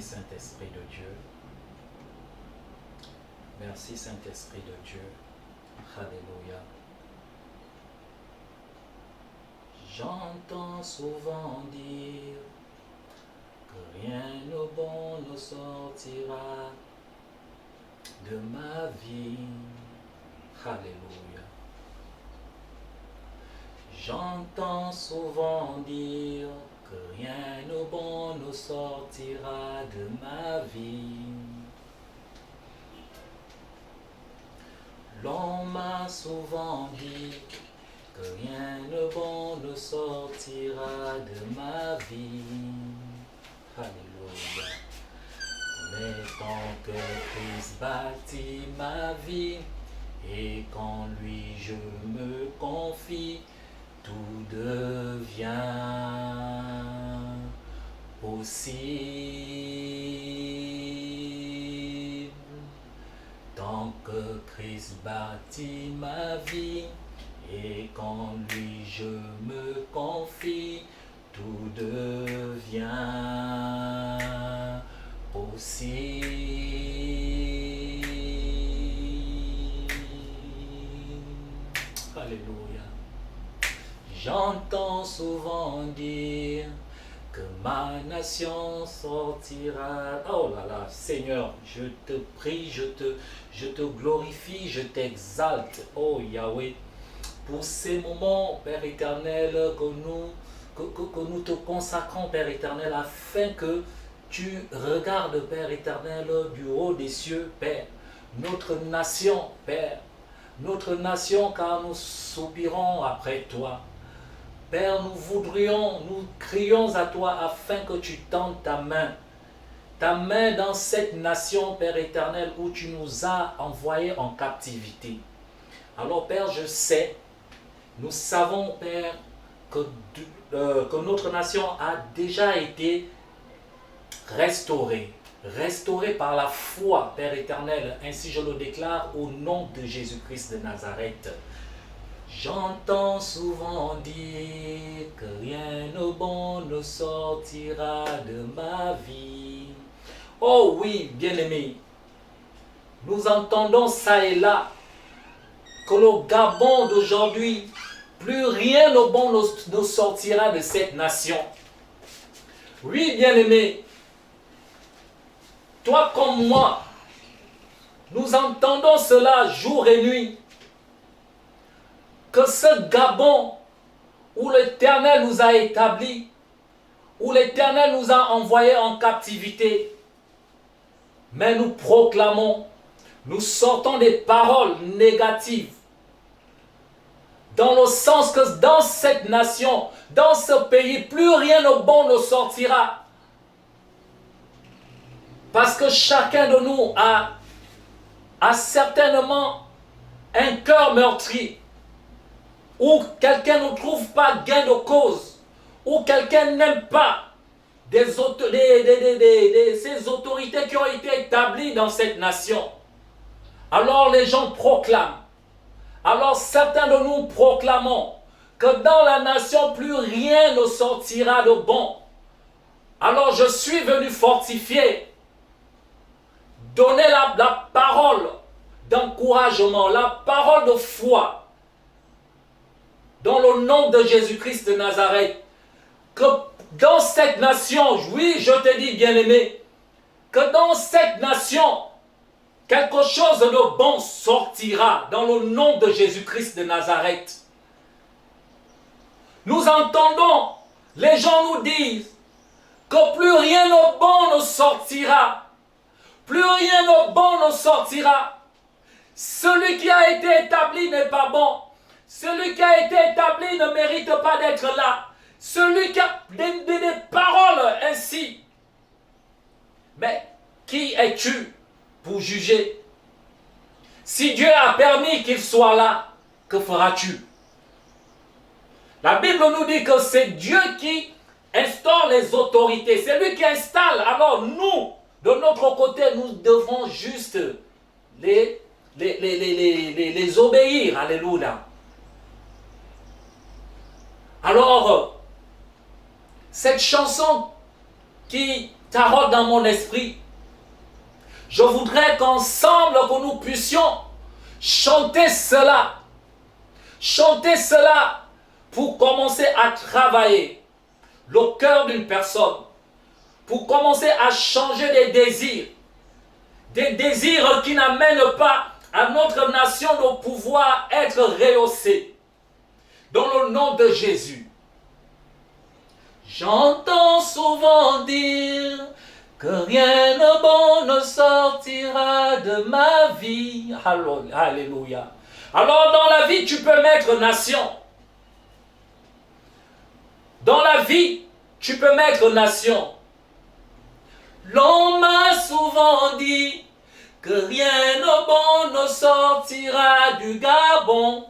Saint-Esprit de Dieu. Merci Saint-Esprit de Dieu. Alléluia. J'entends souvent dire que rien de bon ne sortira de ma vie. Alléluia. J'entends souvent dire que rien de bon ne sortira de ma vie. L'on m'a souvent dit que rien de bon ne sortira de ma vie. Alléluia. Mais tant que Christ bâtit ma vie, et qu'en lui je me confie, tout devient possible. Tant que Christ bâtit ma vie, et qu'en lui je me confie, tout devient possible. Alléluia. J'entends souvent dire que ma nation sortira. Oh là là, Seigneur, je te prie, je te glorifie, je t'exalte, oh Yahweh, pour ces moments, Père éternel, que nous te consacrons, Père éternel, afin que tu regardes, Père éternel, du haut des cieux, Père, notre nation, Père, notre nation, car nous soupirons après toi. Père, nous crions à toi afin que tu tendes ta main dans cette nation, Père éternel, où tu nous as envoyés en captivité. Alors, Père, je sais, nous savons, Père, que notre nation a déjà été restaurée par la foi, Père éternel, ainsi je le déclare au nom de Jésus-Christ de Nazareth. J'entends souvent dire que rien de bon ne sortira de ma vie. Oh oui, bien-aimés, nous entendons ça et là, que le Gabon d'aujourd'hui, plus rien de bon ne sortira de cette nation. Oui, bien-aimés, toi comme moi, nous entendons cela jour et nuit, que ce Gabon où l'Éternel nous a établis, où l'Éternel nous a envoyés en captivité, mais nous proclamons, nous sortons des paroles négatives, dans le sens que dans cette nation, dans ce pays, plus rien de bon ne sortira. Parce que chacun de nous a certainement un cœur meurtri, où quelqu'un ne trouve pas gain de cause, où quelqu'un n'aime pas ces autorités qui ont été établies dans cette nation. Alors les gens proclament. Alors certains de nous proclamons que dans la nation, plus rien ne sortira de bon. Alors je suis venu fortifier, donner la parole d'encouragement, la parole de foi, dans le nom de Jésus-Christ de Nazareth, que dans cette nation, oui, je te dis bien-aimé, que dans cette nation, quelque chose de bon sortira dans le nom de Jésus-Christ de Nazareth. Nous entendons, les gens nous disent que plus rien de bon ne sortira. Plus rien de bon ne sortira. Celui qui a été établi n'est pas bon. Celui qui a été établi ne mérite pas d'être là. Celui qui a des paroles ainsi. Mais qui es-tu pour juger? Si Dieu a permis qu'il soit là, que feras-tu? La Bible nous dit que c'est Dieu qui instaure les autorités. C'est lui qui installe. Alors nous, de notre côté, nous devons juste les obéir. Alléluia. Alors, cette chanson qui taraude dans mon esprit. Je voudrais qu'ensemble, que nous puissions chanter cela. Chanter cela pour commencer à travailler le cœur d'une personne. Pour commencer à changer des désirs. Des désirs qui n'amènent pas à notre nation de pouvoir être rehaussée. Dans le nom de Jésus. J'entends souvent dire que rien de bon ne sortira de ma vie. Alléluia. Alors dans la vie, tu peux mettre nation. Dans la vie, tu peux mettre nation. L'on m'a souvent dit que rien de bon ne sortira du Gabon.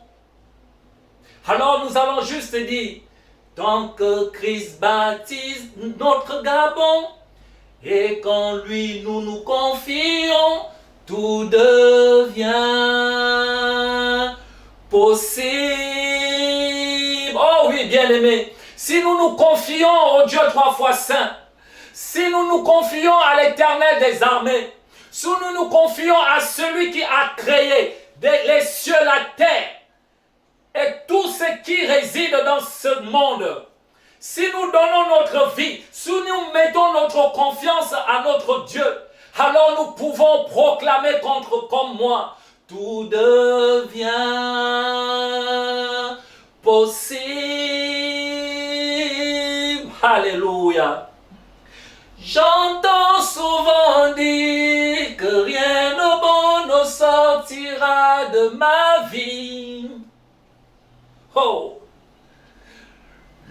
Alors nous allons juste dire, tant que Christ baptise notre Gabon, et qu'en lui nous nous confions, tout devient possible. Oh oui, bien-aimé, si nous nous confions au Dieu trois fois saint, si nous nous confions à l'Éternel des armées, si nous nous confions à celui qui a créé les cieux, la terre, et tout ce qui réside dans ce monde, si nous donnons notre vie, si nous mettons notre confiance à notre Dieu, alors nous pouvons proclamer comme moi, tout devient possible. Alléluia. J'entends souvent dire que rien de bon ne sortira de ma vie. Oh!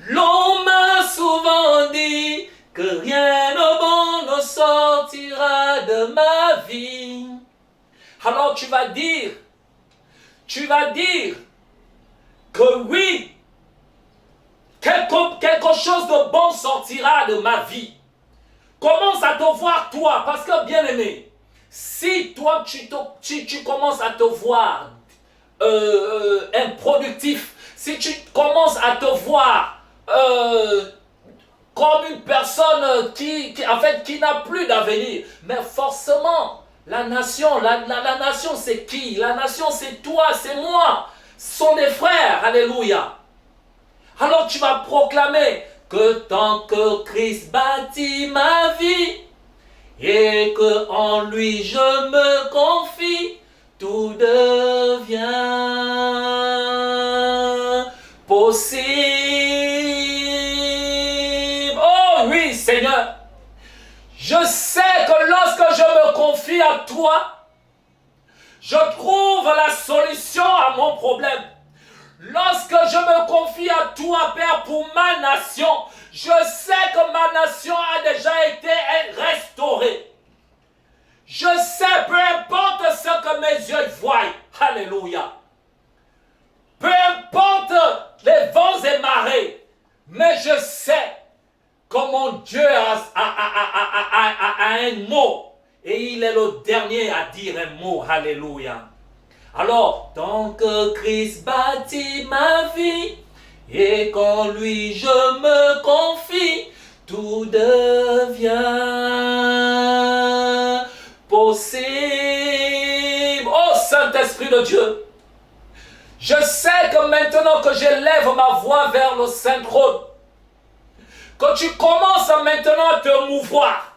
L'on m'a souvent dit que rien de bon ne sortira de ma vie. Alors tu vas dire que oui, quelque chose de bon sortira de ma vie. Commence à te voir toi, parce que bien aimé, si toi tu commences à te voir improductif, si tu commences à te voir comme une personne qui n'a plus d'avenir, mais forcément, la nation c'est qui? La nation c'est toi, c'est moi, ce sont des frères, alléluia. Alors tu vas proclamer que tant que Christ bâtit ma vie et que en lui je me confie, tout devient possible. Oh oui, Seigneur, je sais que lorsque je me confie à toi, je trouve la solution à mon problème. Lorsque je me confie à toi, Père, pour ma nation, je sais que ma nation a déjà été restaurée. Je sais, peu importe ce que mes yeux voient, alléluia. Peu importe les vents et marées, mais je sais que mon Dieu a un mot, et il est le dernier à dire un mot, alléluia. Alors, tant que Christ bâtit ma vie, et qu'en lui je me confie, tout devient possible. Oh Saint-Esprit de Dieu, je sais que maintenant que j'élève ma voix vers le Saint-Trône, que tu commences maintenant à te mouvoir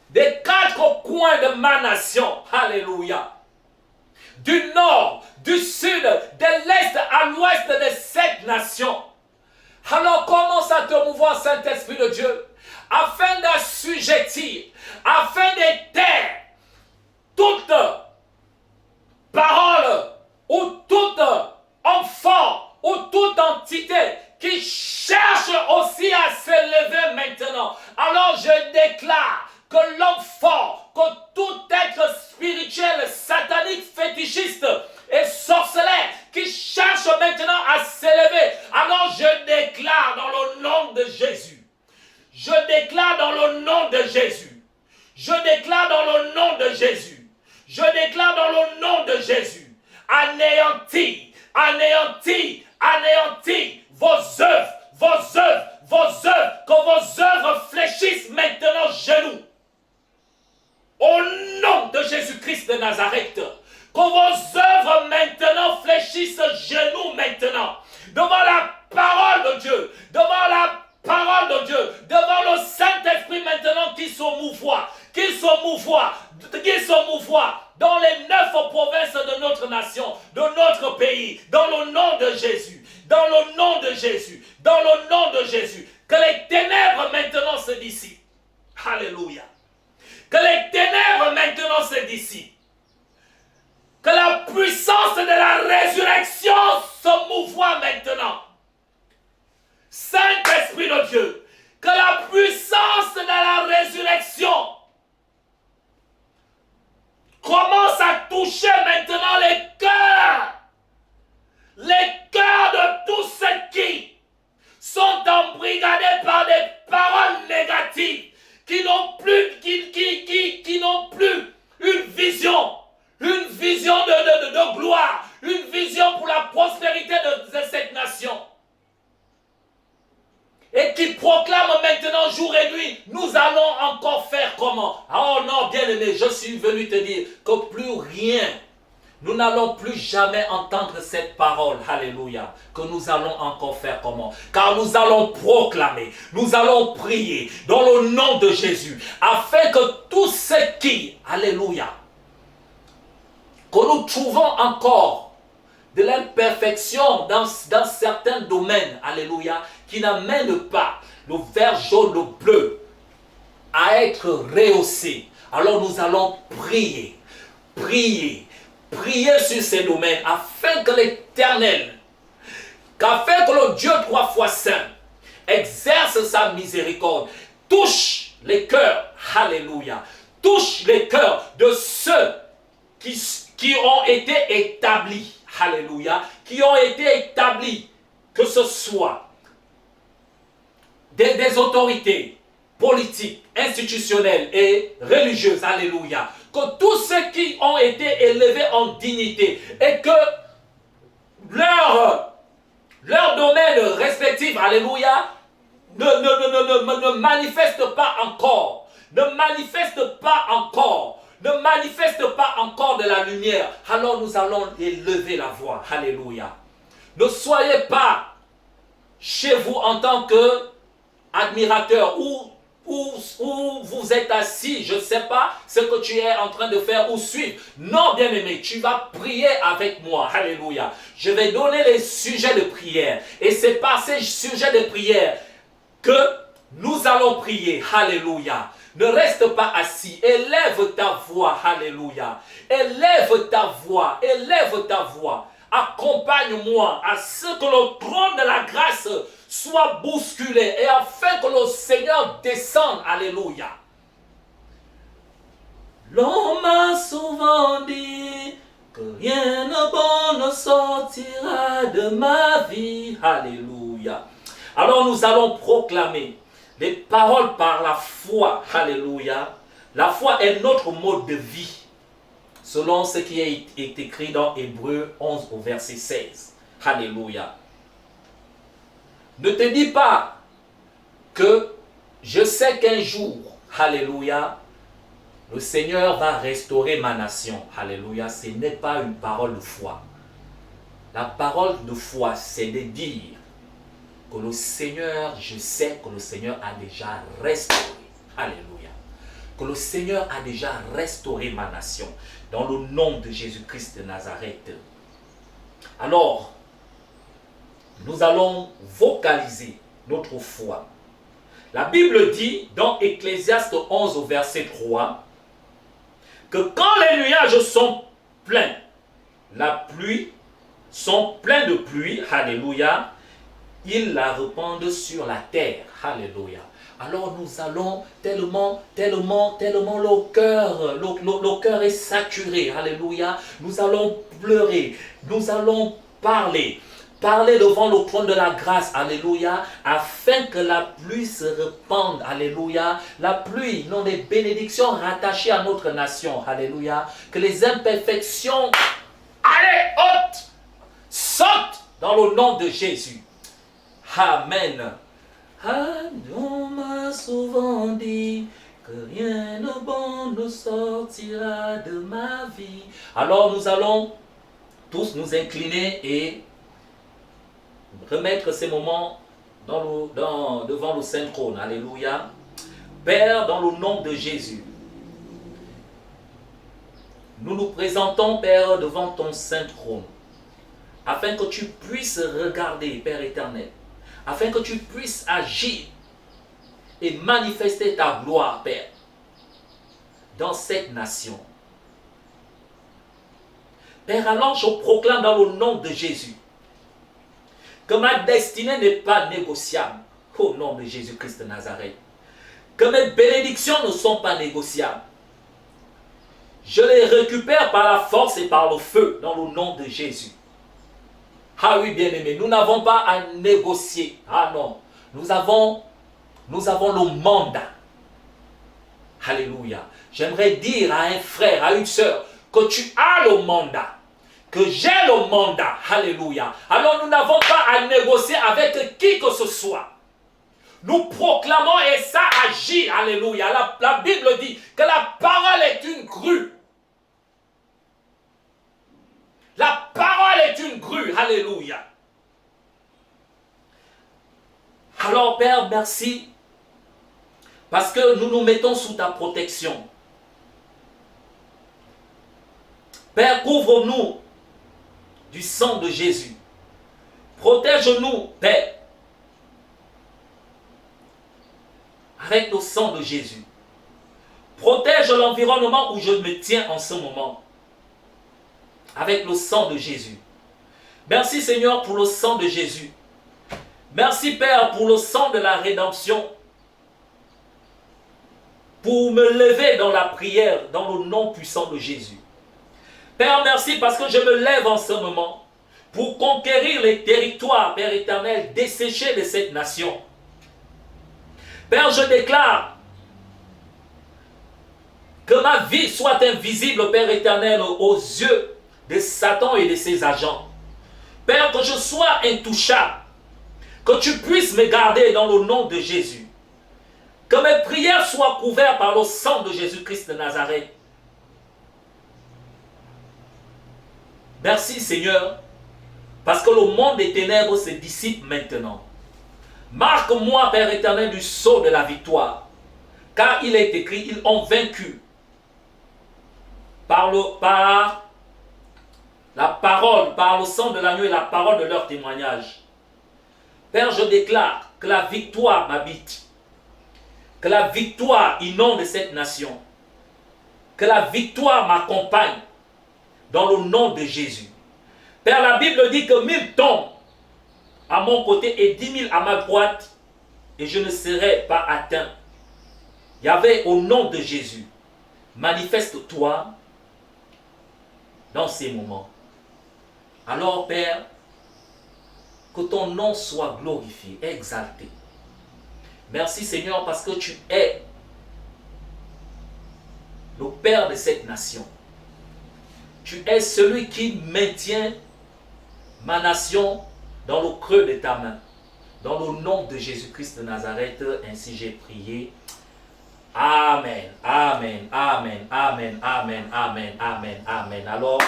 des quatre coins de ma nation, alléluia, du nord, du sud, de l'est à l'ouest de cette nation. Alors commence à te mouvoir, Saint-Esprit de Dieu, afin d'assujettir, afin de taire toute parole ou tout enfant ou toute entité qui cherche aussi à s'élever maintenant. Alors je déclare que l'homme fort, que tout être spirituel, satanique, fétichiste et sorceleur qui cherche maintenant à s'élever, alors je déclare dans le nom de Jésus, je déclare dans le nom de Jésus, je déclare dans le nom de Jésus, je déclare dans le nom de Jésus, anéantis, anéantis, anéantis vos œuvres, vos œuvres, que vos œuvres fléchissent maintenant genoux. Au nom de Jésus-Christ de Nazareth, que vos œuvres maintenant fléchissent genoux maintenant, devant la parole de Dieu, devant la parole de Dieu, devant le Saint-Esprit maintenant qui se mouvoie, dans les 9 provinces de notre nation, de notre pays, dans le nom de Jésus, dans le nom de Jésus, dans le nom de Jésus, que les ténèbres maintenant se dissipent. Alléluia. Que les ténèbres maintenant se dissipent. Que la puissance de la résurrection se mouvoie maintenant. Saint-Esprit de Dieu, que la puissance de la résurrection commence à toucher maintenant les cœurs de tous ceux qui sont embrigadés par des paroles négatives, qui n'ont plus une vision de gloire, une vision pour la prospérité de cette nation. Et qui proclament maintenant jour et nuit, nous allons encore faire comment? Oh non, bien-aimé, je suis venu te dire que plus rien, nous n'allons plus jamais entendre cette parole, alléluia, que nous allons encore faire comment? Car nous allons proclamer, nous allons prier dans le nom de Jésus, afin que tous ceux qui, alléluia, que nous trouvons encore de l'imperfection dans certains domaines, alléluia, qui n'amènent pas le vert, jaune, le bleu à être rehaussé. Alors nous allons prier sur ces domaines, afin que l'Éternel, afin que le Dieu 3 fois saint exerce sa miséricorde, touche les cœurs, alléluia, touche les cœurs de ceux qui ont été établis, alléluia, qui ont été établis, que ce soit des autorités politiques, institutionnelles et religieuses, alléluia, que tous ceux qui ont été élevés en dignité et que leur domaine respectif, alléluia, ne manifeste pas encore, ne manifeste pas encore de la lumière, alors nous allons élever la voix, alléluia. Ne soyez pas chez vous en tant que admirateur ou vous êtes assis, je ne sais pas ce que tu es en train de faire ou suivre. Non, bien-aimé, tu vas prier avec moi. Alléluia. Je vais donner les sujets de prière. Et c'est par ces sujets de prière que nous allons prier. Alléluia. Ne reste pas assis. Élève ta voix. Alléluia. Élève ta voix. Élève ta voix. Accompagne-moi à ce que le trône de la grâce soit bousculé et afin que le Seigneur descende. Alléluia. L'on m'a souvent dit que rien de bon ne sortira de ma vie. Alléluia. Alors nous allons proclamer les paroles par la foi. Alléluia. La foi est notre mode de vie, selon ce qui est écrit dans Hébreux 11 au verset 16. Alléluia. Ne te dis pas que je sais qu'un jour, alléluia, le Seigneur va restaurer ma nation. Alléluia. Ce n'est pas une parole de foi. La parole de foi, c'est de dire que le Seigneur, je sais que le Seigneur a déjà restauré. Alléluia. Que le Seigneur a déjà restauré ma nation. Dans le nom de Jésus-Christ de Nazareth. Alors, nous allons vocaliser notre foi. La Bible dit dans Ecclésiaste 11 au verset 3 que quand les nuages sont pleins, la pluie, sont pleins de pluie, alléluia, ils la répandent sur la terre, alléluia. Alors nous allons tellement le cœur est saturé, alléluia. Nous allons pleurer, nous allons parler devant le trône de la grâce, alléluia, afin que la pluie se répande, alléluia. La pluie, non, des bénédictions rattachées à notre nation, alléluia. Que les imperfections, allez, sautent dans le nom de Jésus. Amen. Ah, on m'a souvent dit que rien de bon ne sortira de ma vie. Alors nous allons tous nous incliner et remettre ces moments devant le Saint Trône. Alléluia. Père, dans le nom de Jésus, nous nous présentons, Père, devant ton Saint Trône, afin que tu puisses regarder, Père éternel, afin que tu puisses agir et manifester ta gloire, Père, dans cette nation. Père, alors je proclame dans le nom de Jésus que ma destinée n'est pas négociable au nom de Jésus-Christ de Nazareth. Que mes bénédictions ne sont pas négociables. Je les récupère par la force et par le feu dans le nom de Jésus. Ah oui, bien-aimés, nous n'avons pas à négocier. Ah non, nous avons le mandat. Alléluia. J'aimerais dire à un frère, à une sœur, que tu as le mandat, que j'ai le mandat. Alléluia. Alors nous n'avons pas à négocier avec qui que ce soit. Nous proclamons et ça agit. Alléluia. La Bible dit que la parole est une grue. La parole est une grue. Alléluia. Alors Père, merci. Parce que nous nous mettons sous ta protection. Père, couvre-nous du sang de Jésus. Protège-nous, Père, avec le sang de Jésus. Protège l'environnement où je me tiens en ce moment, avec le sang de Jésus. Merci Seigneur pour le sang de Jésus. Merci Père pour le sang de la rédemption, pour me lever dans la prière, dans le nom puissant de Jésus. Père, merci parce que je me lève en ce moment pour conquérir les territoires, Père éternel, desséchés de cette nation. Père, je déclare que ma vie soit invisible, Père éternel, aux yeux de Satan et de ses agents. Père, que je sois intouchable, que tu puisses me garder dans le nom de Jésus. Que mes prières soient couvertes par le sang de Jésus-Christ de Nazareth. Merci Seigneur, parce que le monde des ténèbres se dissipe maintenant. Marque-moi, Père éternel, du sceau de la victoire, car il est écrit, ils ont vaincu par la parole, par le sang de l'agneau et la parole de leur témoignage. Père, je déclare que la victoire m'habite, que la victoire inonde cette nation, que la victoire m'accompagne dans le nom de Jésus. Père, la Bible dit que 1000 tombent à mon côté et 10 000 à ma droite et je ne serai pas atteint. Yahvé, au nom de Jésus, manifeste-toi dans ces moments. Alors, Père, que ton nom soit glorifié, exalté. Merci Seigneur parce que tu es le Père de cette nation. Tu es celui qui maintient ma nation dans le creux de ta main. Dans le nom de Jésus-Christ de Nazareth, ainsi j'ai prié. Amen, amen, amen, amen, amen, amen, amen, amen. Alors,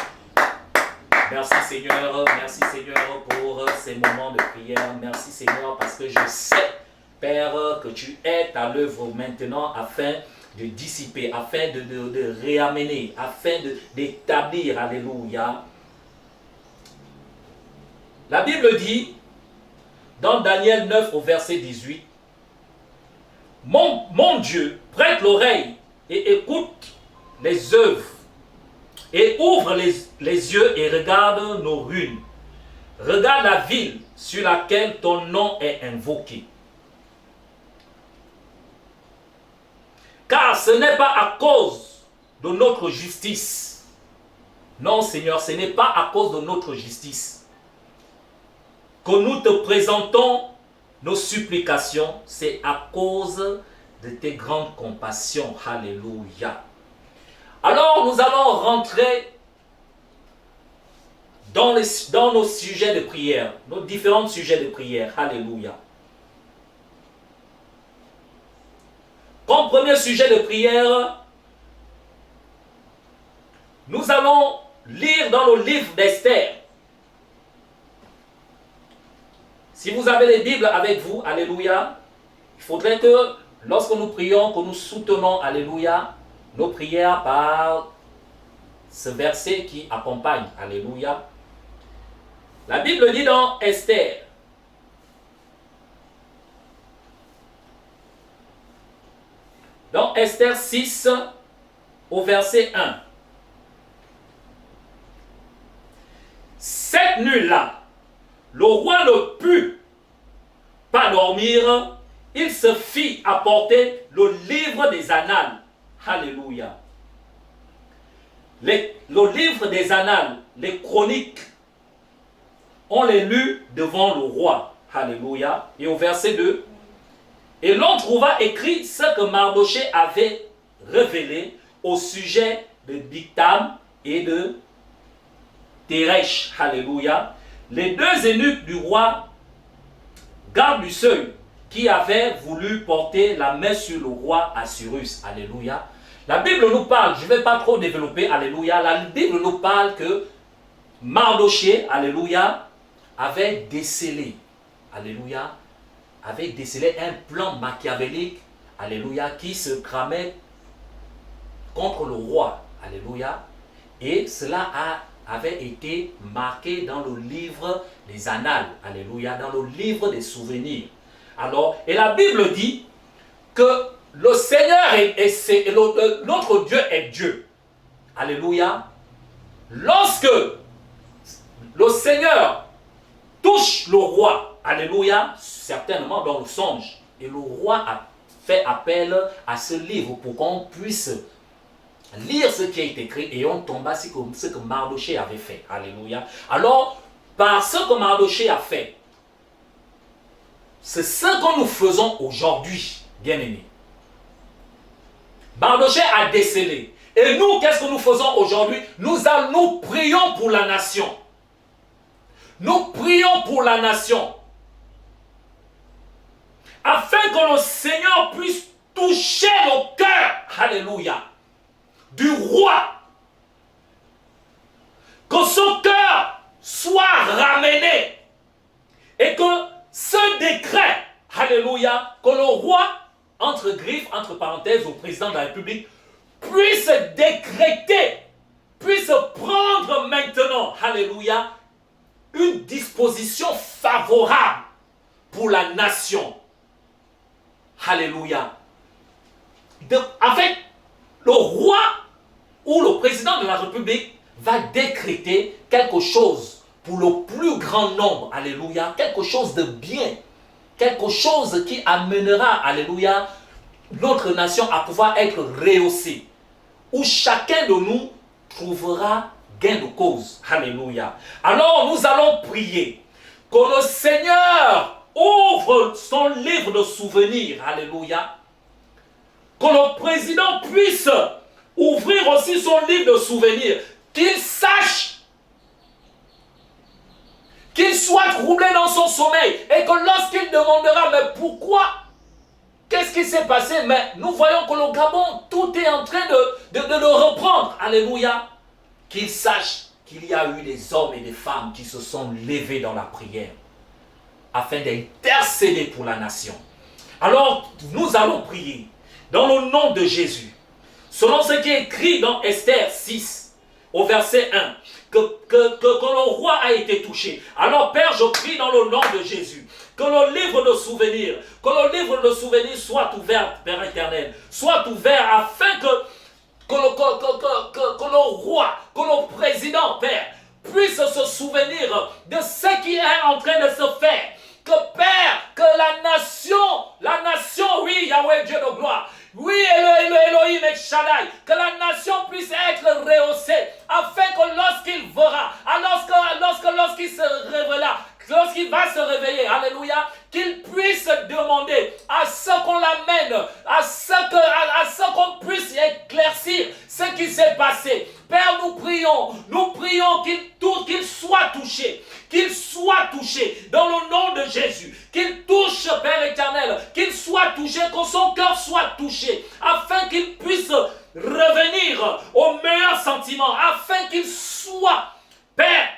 merci Seigneur pour ces moments de prière. Merci Seigneur parce que je sais, Père, que tu es à l'œuvre maintenant afin de dissiper, afin de réamener, afin d'établir, alléluia. La Bible dit, dans Daniel 9 au verset 18, mon Dieu, prête l'oreille et écoute les œuvres et ouvre les yeux et regarde nos ruines. Regarde la ville sur laquelle ton nom est invoqué. Car ce n'est pas à cause de notre justice. Non, Seigneur, ce n'est pas à cause de notre justice que nous te présentons nos supplications. C'est à cause de tes grandes compassions. Alléluia. Alors, nous allons rentrer dans nos sujets de prière, nos différents sujets de prière. Alléluia. sujet de prière, nous allons lire dans le livre d'Esther. Si vous avez les Bibles avec vous, alléluia, il faudrait que lorsque nous prions, que nous soutenons, alléluia, nos prières par ce verset qui accompagne, alléluia. La Bible dit dans Esther, dans Esther 6, au verset 1. Cette nuit-là, le roi ne put pas dormir, il se fit apporter le livre des annales. Alléluia. Le livre des annales, les chroniques, on les lut devant le roi. Alléluia. Et au verset 2, et l'on trouva écrit ce que Mardochée avait révélé au sujet de Bigtam et de Teresh. Alléluia. Les deux eunuques du roi, garde du seuil, qui avaient voulu porter la main sur le roi Assuérus. Alléluia. La Bible nous parle, je ne vais pas trop développer, alléluia. La Bible nous parle que Mardochée, alléluia, avait décelé, alléluia, avait décelé un plan machiavélique, alléluia, qui se tramait contre le roi, alléluia. Et cela avait été marqué dans le livre des annales, alléluia, dans le livre des souvenirs. Alors, et la Bible dit que le Seigneur notre Dieu est Dieu, alléluia. Lorsque le Seigneur touche le roi, alléluia, certainement dans le songe, et le roi a fait appel à ce livre pour qu'on puisse lire ce qui est écrit, et on tomba sur ce que Mardochée avait fait. Alléluia. Alors, par ce que Mardochée a fait, c'est ce que nous faisons aujourd'hui, bien-aimés. Mardochée a décelé. Et nous, qu'est-ce que nous faisons aujourd'hui? Nous prions pour la nation. Nous prions pour la nation. Afin que le Seigneur puisse toucher le cœur. Alléluia. Du roi, que son cœur soit ramené et que ce décret, alléluia, que le roi, entre griffes, entre parenthèses, au président de la République, puisse décréter, puisse prendre maintenant, alléluia, une disposition favorable pour la nation. Alléluia. Avec le roi où le président de la République va décréter quelque chose pour le plus grand nombre, alléluia, quelque chose de bien, quelque chose qui amènera, alléluia, notre nation à pouvoir être rehaussée, où chacun de nous trouvera gain de cause, alléluia. Alors nous allons prier que le Seigneur ouvre son livre de souvenirs, alléluia, que le président puisse ouvrir aussi son livre de souvenirs, qu'il sache, qu'il soit troublé dans son sommeil, et que lorsqu'il demandera, mais pourquoi, qu'est-ce qui s'est passé, mais nous voyons que le Gabon, tout est en train de le reprendre, alléluia, qu'il sache qu'il y a eu des hommes et des femmes qui se sont levés dans la prière, afin d'intercéder pour la nation. Alors, nous allons prier, dans le nom de Jésus, selon ce qui est écrit dans Esther 6, au verset 1, que le roi a été touché. Alors Père, je prie dans le nom de Jésus, que le livre de souvenirs, soit ouvert, Père éternel, soit ouvert afin que le roi, que le président, Père, puisse se souvenir de ce qui est en train de se faire. Que Père, que la nation, oui, Yahweh Dieu de gloire, oui, Elohim et Shaddai, que la nation puisse être rehaussée, afin que lorsqu'il verra, lorsqu'il se révéla, lorsqu'il va se réveiller, alléluia, qu'il puisse demander à ce qu'on l'amène, à ce qu'on puisse éclaircir ce qui s'est passé. Père, nous prions qu'il soit touché, dans le nom de Jésus, qu'il touche, Père éternel, qu'il soit touché, que son cœur soit touché, afin qu'il puisse revenir au meilleur sentiment, afin qu'il soit, Père,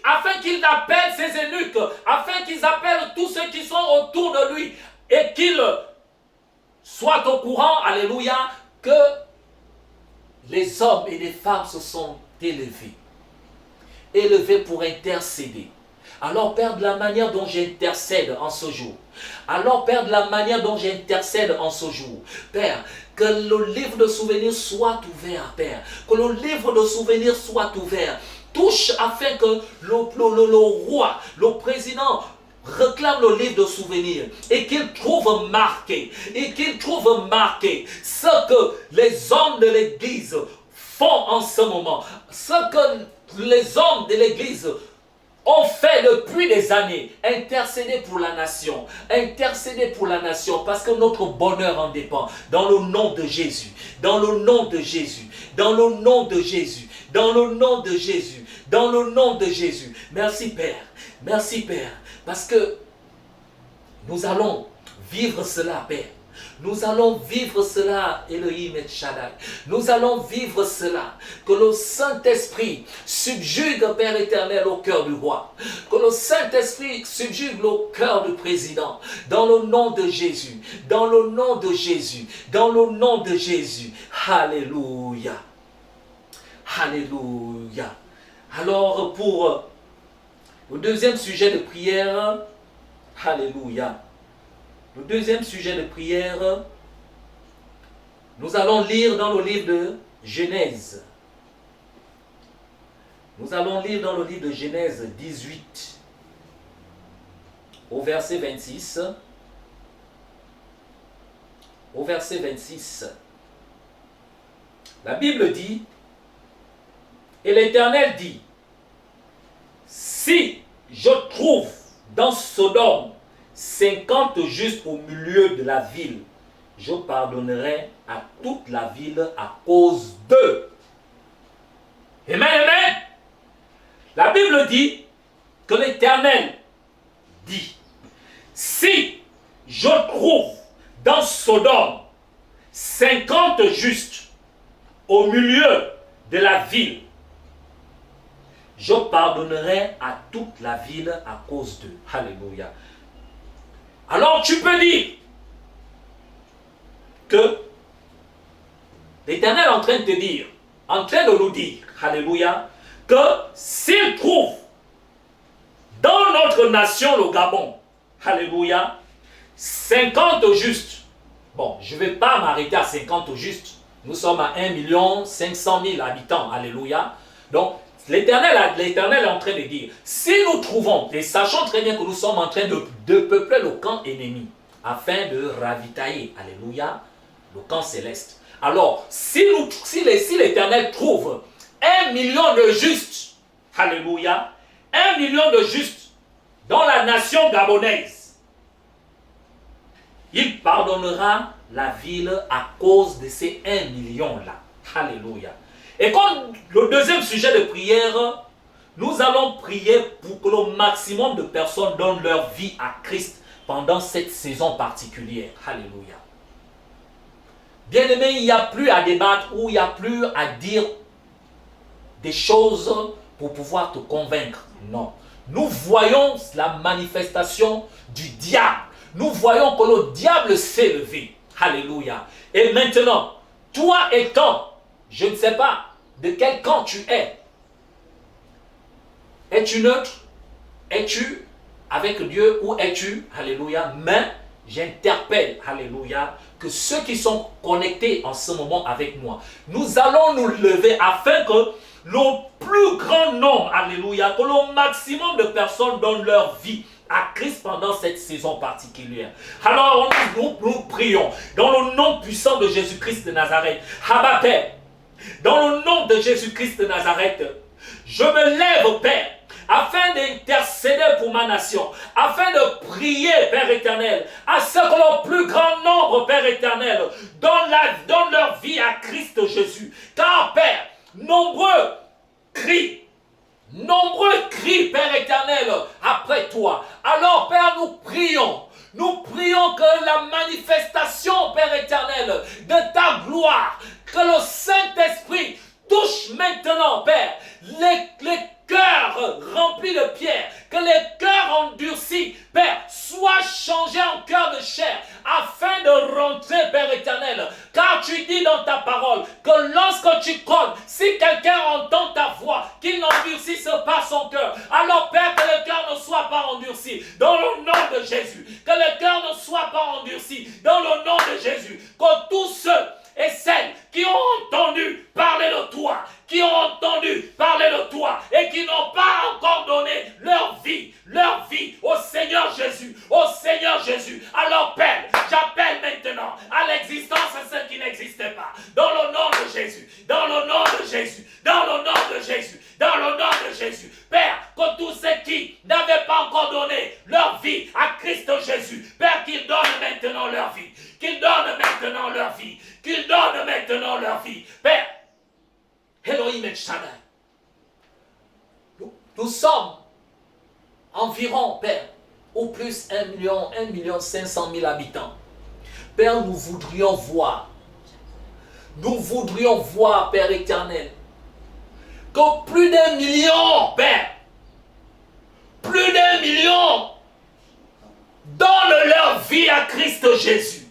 afin qu'il appelle ses eunuques, afin qu'ils appellent tous ceux qui sont autour de lui, et qu'il soit au courant, alléluia, que les hommes et les femmes se sont élevés pour intercéder. Alors, Père, de la manière dont j'intercède en ce jour, Père, que le livre de souvenirs soit ouvert, Père, touche afin que le roi, le président, réclame le livre de souvenirs et qu'il trouve marqué, ce que les hommes de l'Église font en ce moment, ce que les hommes de l'Église ont fait depuis des années, intercéder pour la nation, parce que notre bonheur en dépend, dans le nom de Jésus, Merci Père, parce que nous allons vivre cela, Père. Nous allons vivre cela, Elohim et Shaddai. Nous allons vivre cela. Que le Saint-Esprit subjugue, Père éternel, au cœur du roi. Que le Saint-Esprit subjugue au cœur du président. Dans le nom de Jésus. Alléluia. Alors, pour le deuxième sujet de prière, alléluia. Le deuxième sujet de prière, nous allons lire dans le livre de Genèse. Nous allons lire dans le livre de Genèse 18, au verset 26. Au verset 26, la Bible dit, et l'Éternel dit, si je trouve dans Sodome 50 justes au milieu de la ville, je pardonnerai à toute la ville à cause d'eux. Amen. La Bible dit que l'Éternel dit, si je trouve dans Sodome 50 justes au milieu de la ville, je pardonnerai à toute la ville à cause d'eux. Alléluia. Alors tu peux dire que l'Éternel est en train de te dire, en train de nous dire, alléluia, que s'il trouve dans notre nation, le Gabon, alléluia, 50 justes, bon, je ne vais pas m'arrêter à 50 justes, nous sommes à 1 500 000 habitants, alléluia, donc l'Éternel est en train de dire, si nous trouvons, et sachons très bien que nous sommes en train de peupler le camp ennemi, afin de ravitailler, alléluia, le camp céleste. Alors, si l'Éternel trouve 1 million de justes, alléluia, 1 million de justes dans la nation gabonaise, il pardonnera la ville à cause de ces 1 million-là. Alléluia. Et comme le deuxième sujet de prière, nous allons prier pour que le maximum de personnes donnent leur vie à Christ pendant cette saison particulière. Alléluia. Bien-aimés, il n'y a plus à débattre ou il n'y a plus à dire des choses pour pouvoir te convaincre. Non. Nous voyons la manifestation du diable. Nous voyons que le diable s'est levé. Alléluia. Et maintenant, toi étant, je ne sais pas de quel camp tu es. Es-tu neutre? Es-tu avec Dieu ou es-tu, alléluia, mais j'interpelle, alléluia, que ceux qui sont connectés en ce moment avec moi, nous allons nous lever afin que le plus grand nombre, alléluia, que le maximum de personnes donnent leur vie à Christ pendant cette saison particulière. Alors nous prions dans le nom puissant de Jésus-Christ de Nazareth. Abba Père, dans le nom de Jésus-Christ de Nazareth, je me lève, Père, afin d'intercéder pour ma nation, afin de prier, Père éternel, à ce que le plus grand nombre, Père éternel, donne leur vie à Christ Jésus. Car, Père, nombreux crient éternel, après toi. Alors, Père, nous prions. Nous prions que la manifestation, Père éternel, de ta gloire, que le Saint-Esprit touche maintenant, Père, les cœurs remplis de pierre, que les cœurs endurcis, Père, soient changés en cœur de chair, afin de rentrer, Père éternel. Car tu dis dans ta parole que lorsque tu cognes, si quelqu'un entend ta voix, qu'il n'endurcisse pas son cœur. Alors, Père, que le cœur ne soit pas endurci, dans le nom de Jésus. Que le cœur ne soit pas endurci, dans le nom de Jésus. Que tous ceux et celles qui ont entendu parler de toi, qui ont entendu parler de toi et qui n'ont pas encore donné leur vie au Seigneur Jésus, Alors Père, j'appelle maintenant à l'existence ceux qui n'existaient pas, dans le nom de Jésus, dans le nom de Jésus, dans le nom de Jésus, dans le nom de Jésus. Père, que tous ceux qui n'avaient pas encore donné leur vie à Christ Jésus, Père, qu'ils donnent maintenant leur vie, qu'ils donnent maintenant leur vie, qu'ils donnent maintenant leur vie. Père, Elohim et Shaddai, nous sommes environ, Père, au plus 1,5 million habitants. Père, nous voudrions voir, Père éternel, que plus d'1 million, Père, plus d'1 million donnent leur vie à Christ Jésus.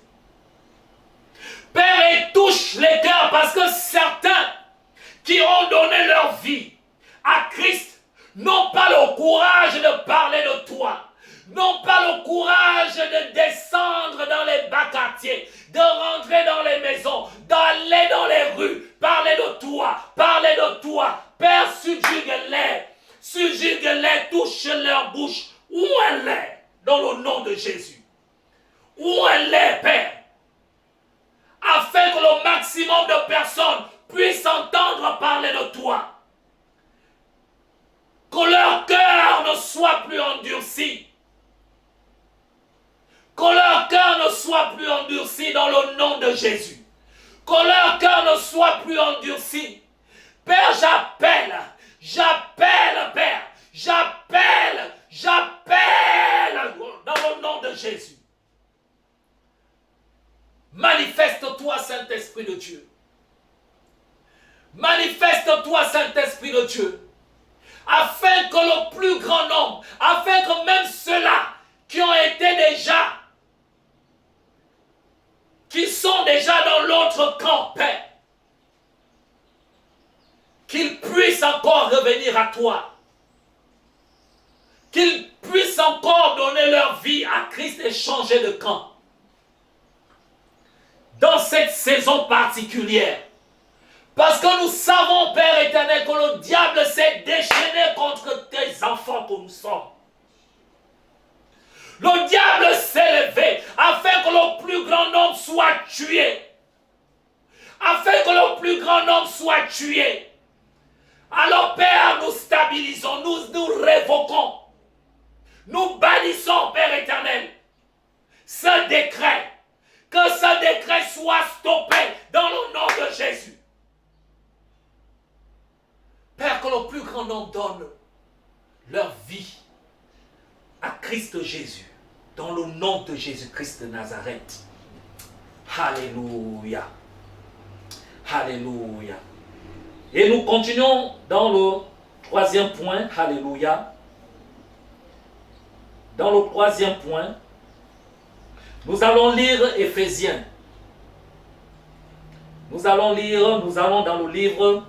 Père, et touche les cœurs, parce que certains qui ont donné leur vie à Christ n'ont pas le courage de parler de toi, n'ont pas le courage de descendre dans les bas quartiers, de rentrer dans les maisons, d'aller dans les rues, parler de toi. Père, subjugue-les, touche leur bouche, où elle est, dans le nom de Jésus. Où elle est, Père, afin que le maximum de personnes puissent entendre parler de toi. Que leur cœur ne soit plus endurci. Que leur cœur ne soit plus endurci dans le nom de Jésus. Que leur cœur ne soit plus endurci. Père, j'appelle, Père, j'appelle dans le nom de Jésus. Manifeste-toi, Saint-Esprit de Dieu. Manifeste-toi, Saint-Esprit de Dieu. Afin que le plus grand nombre, afin que même ceux-là qui ont été déjà, qui sont déjà dans l'autre camp, Père, qu'ils puissent encore revenir à toi. Qu'ils puissent encore donner leur vie à Christ et changer de camp. Dans cette saison particulière. Parce que nous savons, Père éternel, que le diable s'est déchaîné contre tes enfants que nous sommes. Le diable s'est levé afin que le plus grand nombre soit tué. Afin que le plus grand nombre soit tué. Alors, Père, nous stabilisons, nous révoquons. Nous bannissons, Père éternel, ce décret. Que ce décret soit stoppé dans le nom de Jésus. Père, que le plus grand nombre donne leur vie à Christ Jésus, dans le nom de Jésus-Christ de Nazareth. Alléluia. Alléluia. Et nous continuons dans le troisième point. Alléluia. Dans le troisième point, nous allons lire Éphésiens. Nous allons dans le livre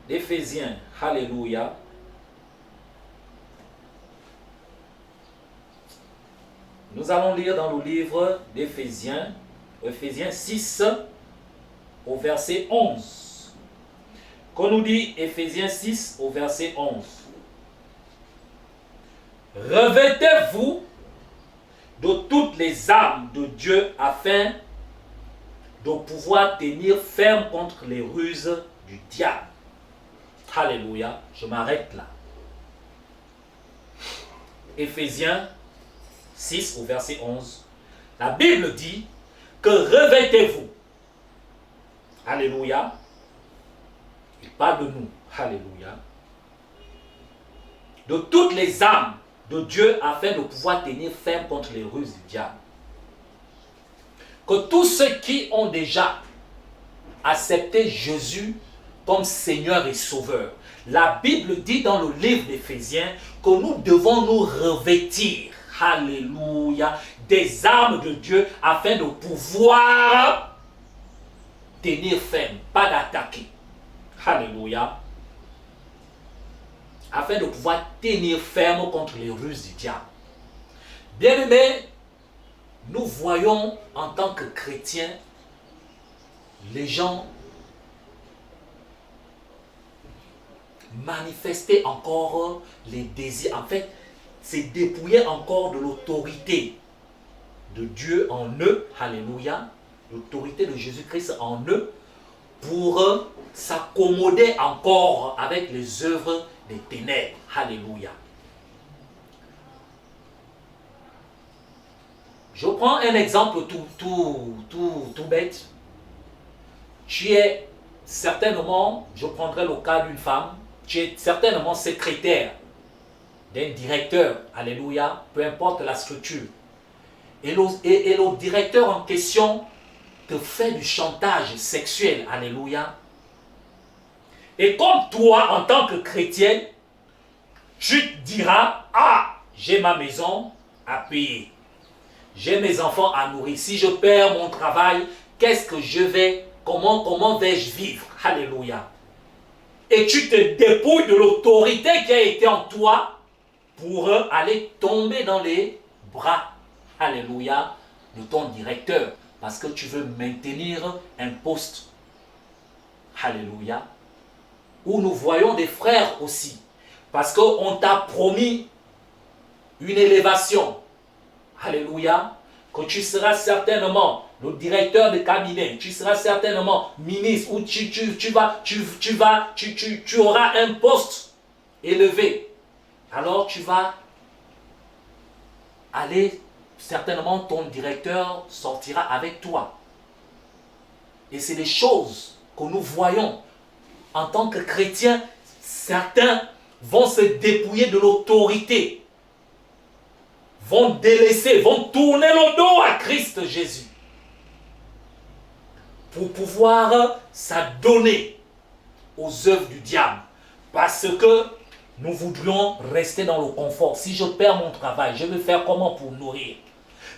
d'Éphésiens. Alléluia. Nous allons lire dans le livre d'Éphésiens, Éphésiens 6, au verset 11. Qu'on nous dit Éphésiens 6, au verset 11. Revêtez-vous de toutes les armes de Dieu afin de pouvoir tenir ferme contre les ruses du diable. Alléluia. Je m'arrête là. Éphésiens 6 au verset 11. La Bible dit que revêtez-vous. Alléluia. Il parle de nous. Alléluia. de toutes les âmes de Dieu afin de pouvoir tenir ferme contre les ruses du diable. Que tous ceux qui ont déjà accepté Jésus comme Seigneur et Sauveur, la Bible dit dans le livre d'Éphésiens que nous devons nous revêtir, alléluia, des armes de Dieu afin de pouvoir tenir ferme, pas d'attaquer. Alléluia. Afin de pouvoir tenir ferme contre les ruses du diable. Bien-aimés, nous voyons en tant que chrétiens les gens manifester encore les désirs. En fait, c'est dépouiller encore de l'autorité de Dieu en eux. Alléluia. L'autorité de Jésus-Christ en eux pour s'accommoder encore avec les œuvres des ténèbres. Alléluia. Je prends un exemple tout bête. Tu es certainement, je prendrai le cas d'une femme, tu es certainement secrétaire d'un directeur, alléluia, peu importe la structure. Et le directeur en question te fait du chantage sexuel, alléluia. Et comme toi, en tant que chrétien, tu te diras, ah, j'ai ma maison à payer. J'ai mes enfants à nourrir. Si je perds mon travail, qu'est-ce que je vais, comment vais-je vivre? Alléluia. Et tu te dépouilles de l'autorité qui a été en toi pour aller tomber dans les bras, alléluia, de ton directeur. Parce que tu veux maintenir un poste. Alléluia. Où nous voyons des frères aussi. Parce qu'on t'a promis une élévation. Alléluia. Que tu seras certainement le directeur de cabinet. Tu seras certainement ministre. Ou tu auras un poste élevé. Alors tu vas aller, certainement ton directeur sortira avec toi. Et c'est des choses que nous voyons en tant que chrétiens. Certains vont se dépouiller de l'autorité, vont délaisser, vont tourner le dos à Christ Jésus pour pouvoir s'adonner aux œuvres du diable. Parce que nous voudrions rester dans le confort. Si je perds mon travail, je vais faire comment pour nourrir?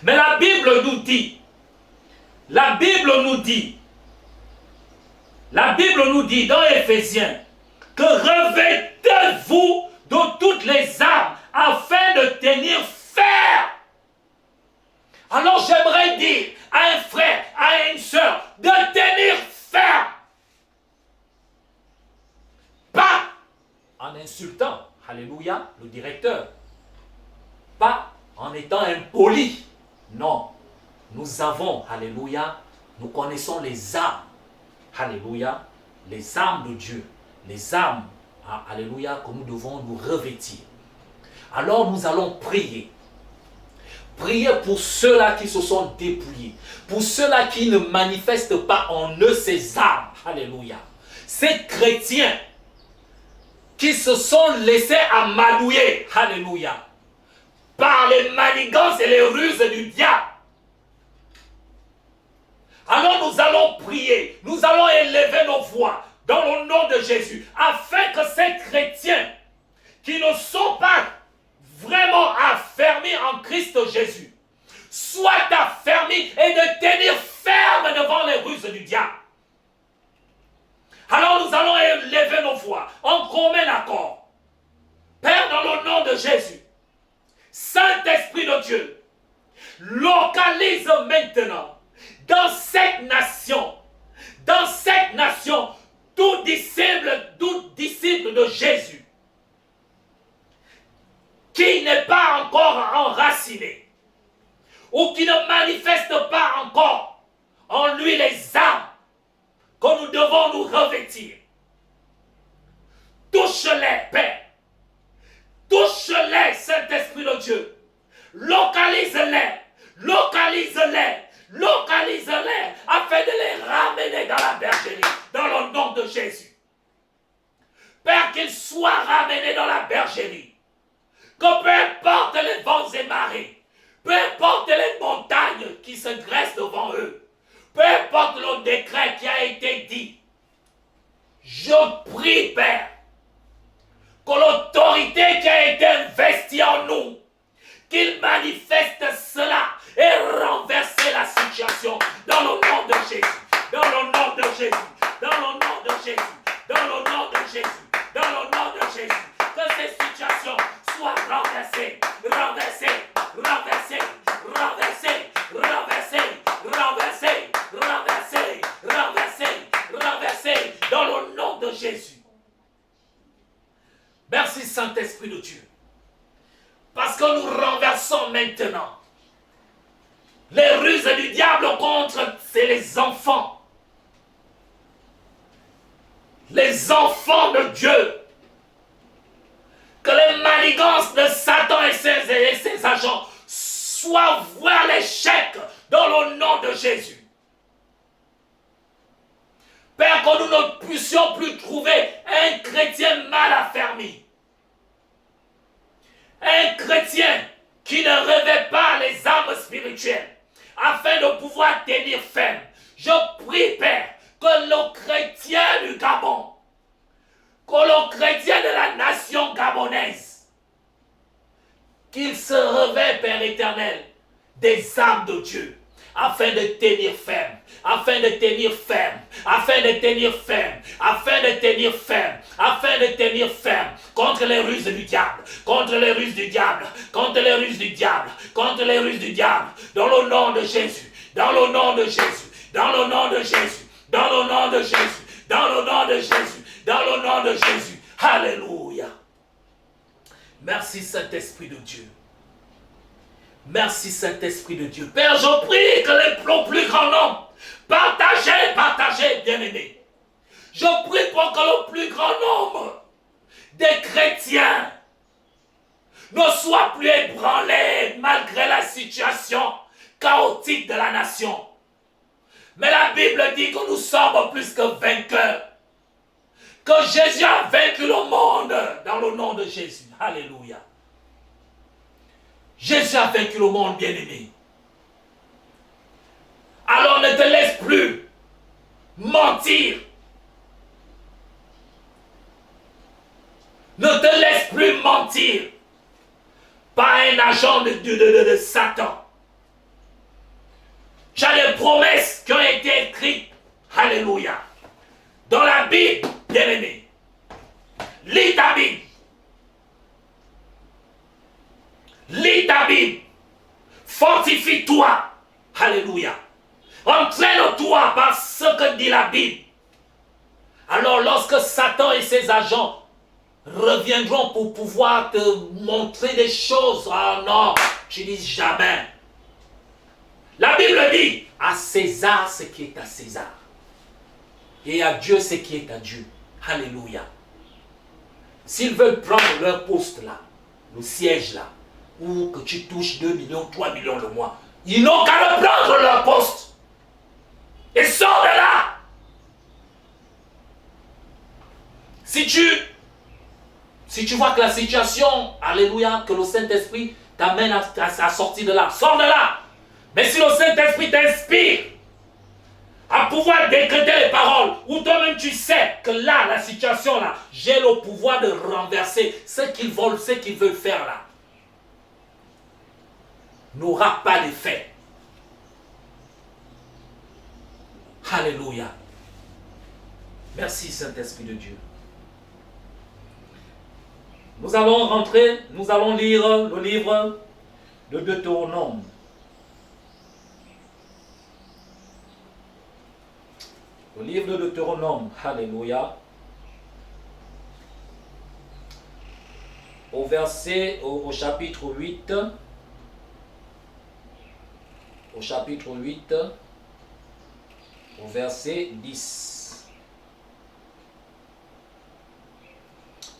Mais la Bible nous dit dans Éphésiens que revêtez-vous de toutes les armes afin de tenir ferme. Alors j'aimerais dire à un frère, à une soeur, de tenir ferme. Pas en insultant, alléluia, le directeur. Pas en étant impoli. Non, nous avons, alléluia, nous connaissons les armes, alléluia, les armes de Dieu, les armes, alléluia, que nous devons nous revêtir. Alors nous allons prier. Prier pour ceux-là qui se sont dépouillés, pour ceux-là qui ne manifestent pas en eux ces armes, alléluia. Ces chrétiens qui se sont laissés amadouer, alléluia, par les manigances et les ruses du diable. Alors nous allons prier, nous allons élever nos voix dans le nom de Jésus, afin que ces chrétiens qui ne sont pas vraiment affermis en Christ Jésus soient affermis et de tenir ferme devant les ruses du diable. Alors nous allons élever nos voix en commun accord. Père, dans le nom de Jésus, Saint-Esprit de Dieu, localise maintenant dans cette nation, tout disciple de Jésus qui n'est pas encore enraciné ou qui ne manifeste pas encore en lui les armes que nous devons nous revêtir. Touche-les, Père. Touche-les, Saint-Esprit de Dieu. Localise-les afin de les ramener dans la bergerie, dans le nom de Jésus. Père, qu'ils soient ramenés dans la bergerie. Que peu importe les vents et marées, peu importe les montagnes qui se dressent devant eux, peu importe le décret qui a été dit, je prie, Père, que l'autorité qui a été investie en nous, qu'il manifeste cela et renverser la situation dans le nom de Jésus, dans le nom de Jésus, dans le nom de Jésus, dans le nom de Jésus, dans le nom de Jésus, que ces situations soient renversées, renversées, renversées, renversées, renversées, renversées, renversées, renversées, renversées, dans le nom de Jésus. Merci Saint-Esprit de Dieu. Parce que nous renversons maintenant les ruses du diable contre les enfants. Les enfants de Dieu. Que les manigances de Satan et ses agents soient voués à l'échec dans le nom de Jésus. Père, que nous ne puissions plus trouver un chrétien mal affermi. Un chrétien qui ne revêt pas les armes spirituelles afin de pouvoir tenir ferme. Je prie, Père, que le chrétien du Gabon, que le chrétien de la nation gabonaise, qu'il se revêt, Père éternel, des armes de Dieu, afin de tenir ferme, afin de tenir ferme, afin de tenir ferme, afin de tenir ferme, afin de tenir ferme contre les ruses du diable, contre les ruses du diable, contre les ruses du diable, contre les ruses du diable, dans le nom de Jésus, dans le nom de Jésus, dans le nom de Jésus, dans le nom de Jésus, dans le nom de Jésus, dans le nom de Jésus. Alléluia. Merci Saint-Esprit de Dieu. Merci Saint-Esprit de Dieu. Père, je prie que le plus grand nombre, partagez, bien-aimés. Je prie pour que le plus grand nombre des chrétiens ne soient plus ébranlés malgré la situation chaotique de la nation. Mais la Bible dit que nous sommes plus que vainqueurs. Que Jésus a vaincu le monde dans le nom de Jésus. Alléluia. Jésus a vaincu le monde, bien-aimé. Alors ne te laisse plus mentir. Ne te laisse plus mentir par un agent de Satan. Tu as des promesses qui ont été écrites. Alléluia. Dans la Bible, bien-aimé. Lis ta Bible. Lis ta Bible. Fortifie-toi. Alléluia. Entraîne-toi par ce que dit la Bible. Alors lorsque Satan et ses agents reviendront pour pouvoir te montrer des choses, ah non, tu dis jamais. La Bible dit à César ce qui est à César. Et à Dieu ce qui est à Dieu. Alléluia. S'ils veulent prendre leur poste là, le siège là, ou que tu touches 2 millions, 3 millions le mois, ils n'ont qu'à le prendre leur poste. Et sors de là. Si tu vois que la situation, alléluia, que le Saint-Esprit t'amène à sortir de là, sors de là. Mais si le Saint-Esprit t'inspire à pouvoir décréter les paroles, ou toi-même tu sais que là, la situation là, j'ai le pouvoir de renverser ce qu'ils veulent faire là, n'aura pas d'effet. Alléluia. Merci Saint-Esprit de Dieu. Nous allons lire le livre de Deutéronome. Le livre de Deutéronome, alléluia. Au chapitre 8. Au chapitre 8. Au verset 10.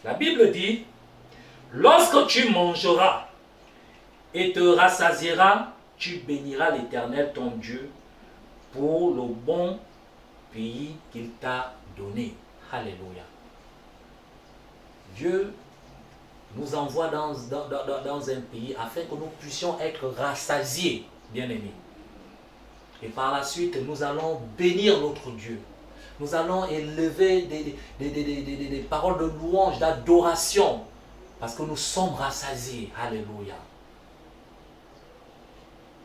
La Bible dit: lorsque tu mangeras et te rassasieras, tu béniras l'Éternel ton Dieu pour le bon pays qu'il t'a donné. Alléluia. Dieu nous envoie dans un pays afin que nous puissions être rassasiés, bien-aimés. Et par la suite, nous allons bénir notre Dieu. Nous allons élever des paroles de louange, d'adoration, parce que nous sommes rassasiés. Alléluia.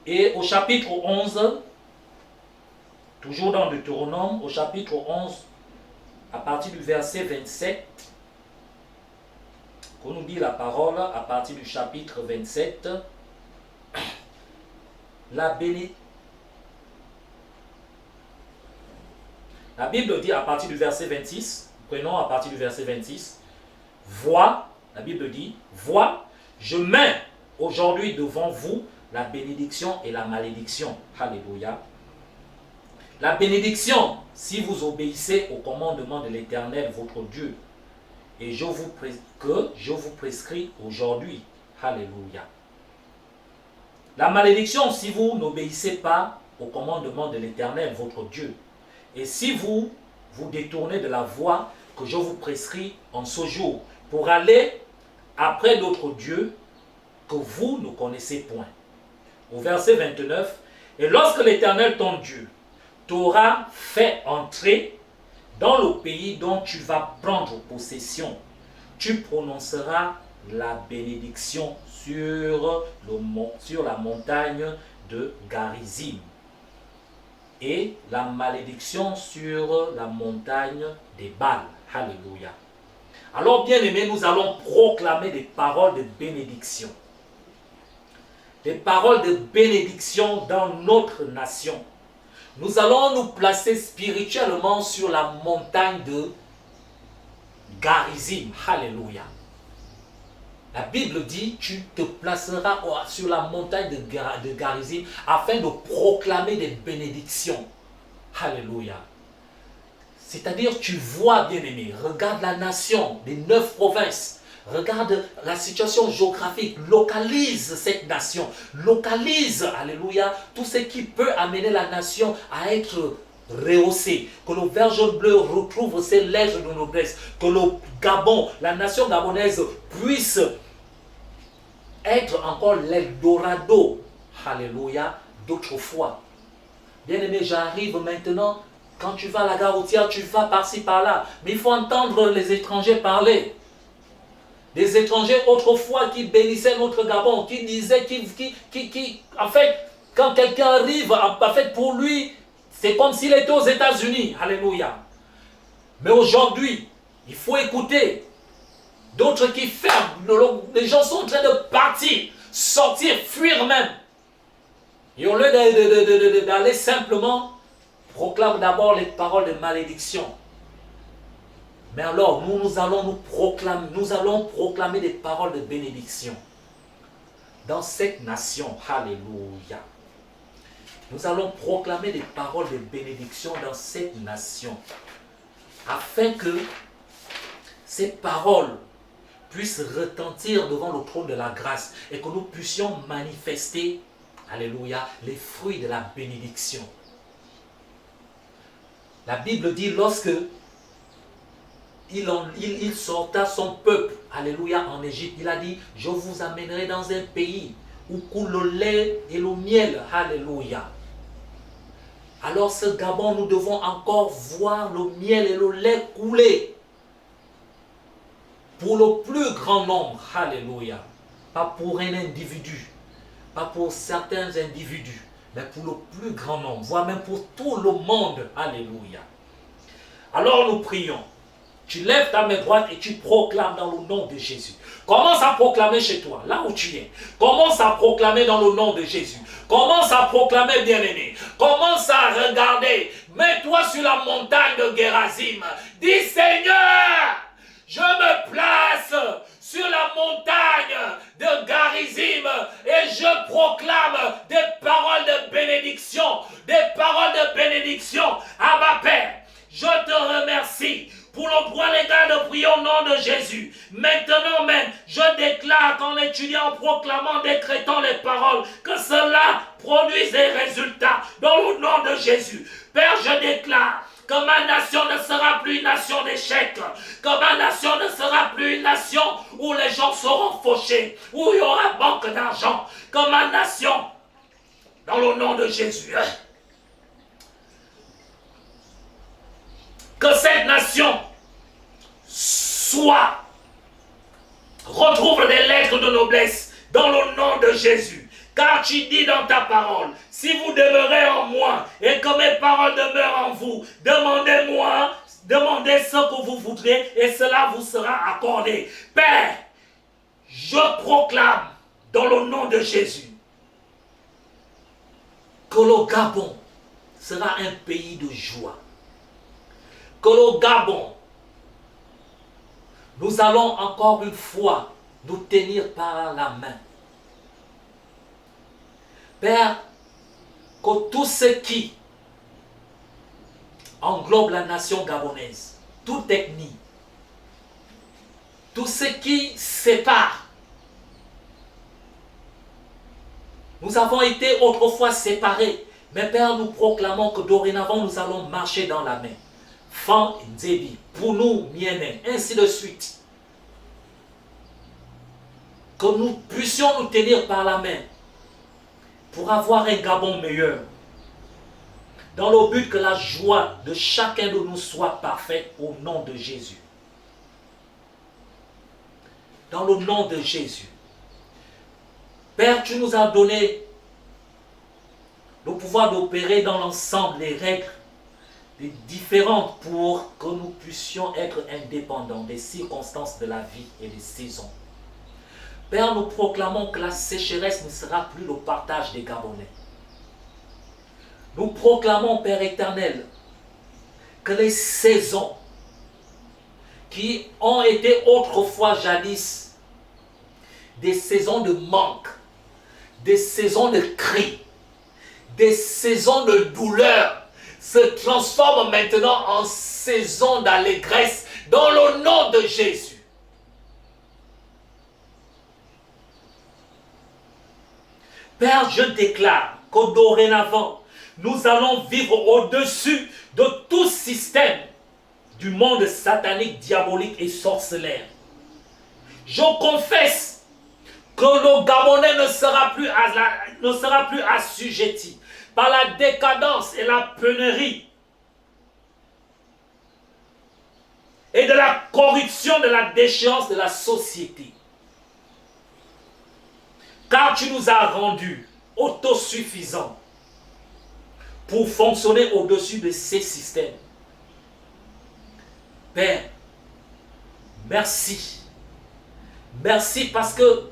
Et au chapitre 11, toujours dans Deutéronome, au chapitre 11, à partir du verset 27, qu'on nous dit la parole, à partir du chapitre 27, la Bible dit à partir du verset 26, prenons à partir du verset 26, vois, la Bible dit, vois, je mets aujourd'hui devant vous la bénédiction et la malédiction. Alléluia. La bénédiction, si vous obéissez au commandement de l'Éternel, votre Dieu, et je vous prescris aujourd'hui. Alléluia. La malédiction, si vous n'obéissez pas au commandement de l'Éternel, votre Dieu, et si vous vous détournez de la voie que je vous prescris en ce jour, pour aller après d'autres dieux que vous ne connaissez point. Au verset 29, et lorsque l'Éternel ton Dieu t'aura fait entrer dans le pays dont tu vas prendre possession, tu prononceras la bénédiction sur la montagne de Garizim et la malédiction sur la montagne des Bals. Alléluia. Alors, bien aimés, nous allons proclamer des paroles de bénédiction. Des paroles de bénédiction dans notre nation. Nous allons nous placer spirituellement sur la montagne de Garizim. Alléluia. La Bible dit, tu te placeras sur la montagne de Garizim afin de proclamer des bénédictions. Alléluia. C'est-à-dire, tu vois, bien-aimé, regarde la nation, les 9 provinces. Regarde la situation géographique, localise cette nation, localise, alléluia, tout ce qui peut amener la nation à être rehaussée, que le vert jaune bleu retrouve ses lettres de noblesse, que le Gabon, la nation gabonaise puisse être encore l'Eldorado, alléluia, d'autrefois. Bien-aimé, j'arrive maintenant, quand tu vas à la gare routière, tu vas par-ci par-là, mais il faut entendre les étrangers parler. Des étrangers autrefois qui bénissaient notre Gabon, qui disaient, en fait, quand quelqu'un arrive, en fait, pour lui, c'est comme s'il était aux États-Unis. Alléluia. Mais aujourd'hui, il faut écouter. D'autres qui ferment, les gens sont en train de partir, sortir, fuir même. Et au lieu d'aller simplement, proclame d'abord les paroles de malédiction. Mais alors, nous allons proclamer des paroles de bénédiction dans cette nation. Alléluia. Nous allons proclamer des paroles de bénédiction dans cette nation, afin que ces paroles puissent retentir devant le trône de la grâce et que nous puissions manifester, alléluia, les fruits de la bénédiction. La Bible dit, lorsque il sorta son peuple, alléluia, en Égypte, il a dit, je vous amènerai dans un pays où coule le lait et le miel, alléluia. Alors ce Gabon, nous devons encore voir le miel et le lait couler pour le plus grand nombre, alléluia. Pas pour un individu, pas pour certains individus, mais pour le plus grand nombre, voire même pour tout le monde, alléluia. Alors nous prions. Tu lèves ta main droite et tu proclames dans le nom de Jésus. Commence à proclamer chez toi, là où tu es. Commence à proclamer dans le nom de Jésus. Commence à proclamer, bien-aimé. Commence à regarder. Mets-toi sur la montagne de Gerazim. Dis, Seigneur, je me place sur la montagne de Garizim et je proclame des paroles de bénédiction. Des paroles de bénédiction à ma Père. Je te remercie pour le droit légal de prier au nom de Jésus. Maintenant même, je déclare qu'en étudiant, en proclamant, décrétant les paroles, que cela produise des résultats dans le nom de Jésus. Père, je déclare que ma nation ne sera plus une nation d'échecs, que ma nation ne sera plus une nation où où les gens seront fauchés, où il y aura manque d'argent, que ma nation, dans le nom de Jésus, que cette nation retrouve des lettres de noblesse dans le nom de Jésus. Car tu dis dans ta parole, si vous demeurez en moi et que mes paroles demeurent en vous, demandez-moi, demandez ce que vous voudrez et cela vous sera accordé. Père, je proclame dans le nom de Jésus que le Gabon sera un pays de joie. Que le Gabon, nous allons encore une fois nous tenir par la main. Père, que tout ce qui englobe la nation gabonaise, toute ethnie, tout ce qui sépare. Nous avons été autrefois séparés, mais Père, nous proclamons que dorénavant nous allons marcher dans la main. Fan Nzebi, pour nous, Miene, ainsi de suite. Que nous puissions nous tenir par la main pour avoir un Gabon meilleur. Dans le but que la joie de chacun de nous soit parfaite au nom de Jésus. Dans le nom de Jésus. Père, tu nous as donné le pouvoir d'opérer dans l'ensemble les règles les différentes pour que nous puissions être indépendants des circonstances de la vie et des saisons. Père, nous proclamons que la sécheresse ne sera plus le partage des Gabonais. Nous proclamons, Père éternel, que les saisons qui ont été autrefois jadis des saisons de manque, des saisons de cris, des saisons de douleur, se transforment maintenant en saisons d'allégresse dans le nom de Jésus. Père, je déclare que dorénavant, nous allons vivre au-dessus de tout système du monde satanique, diabolique et sorcellaire. Je confesse que le Gabonais ne sera plus assujetti par la décadence et la pénurie et de la corruption, de la déchéance de la société. Car tu nous as rendus autosuffisants pour fonctionner au-dessus de ces systèmes. Père, merci. Merci parce que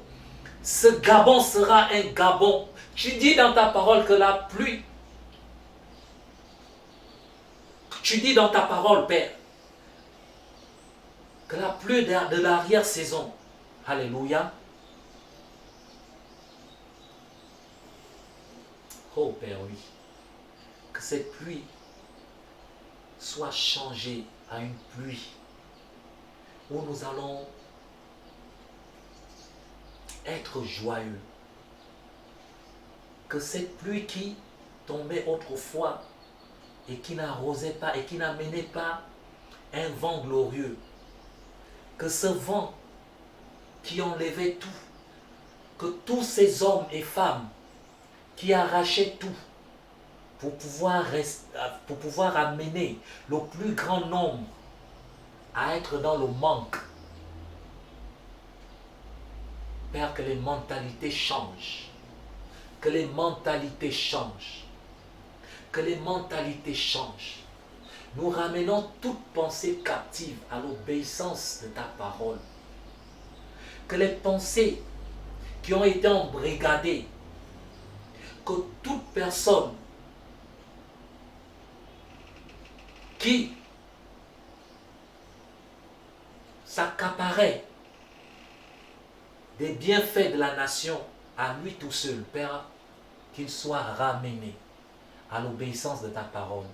ce Gabon sera un Gabon. Tu dis dans ta parole que la pluie, tu dis dans ta parole, Père, que la pluie de l'arrière-saison, alléluia. Oh Père, oui, que cette pluie soit changée à une pluie où nous allons être joyeux. Que cette pluie qui tombait autrefois et qui n'arrosait pas et qui n'amenait pas un vent glorieux, que ce vent qui enlevait tout, que tous ces hommes et femmes qui arrachaient tout pour pouvoir amener le plus grand nombre à être dans le manque. Père, que les mentalités changent. Que les mentalités changent. Que les mentalités changent. Nous ramenons toute pensée captive à l'obéissance de ta parole. Que les pensées qui ont été embrigadées, que toute personne qui s'accaparait des bienfaits de la nation à lui tout seul, Père, qu'il soit ramené à l'obéissance de ta parole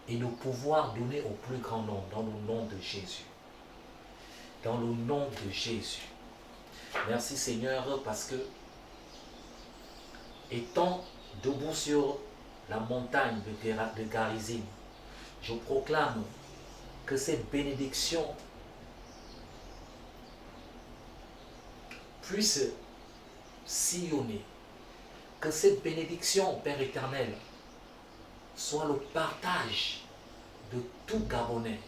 et de pouvoir donner au plus grand nombre dans le nom de Jésus. Dans le nom de Jésus. Merci Seigneur parce que étant debout sur la montagne de Garizim, je proclame que cette bénédiction puisse sillonner. Que cette bénédiction, Père éternel, soit le partage de tout Gabonais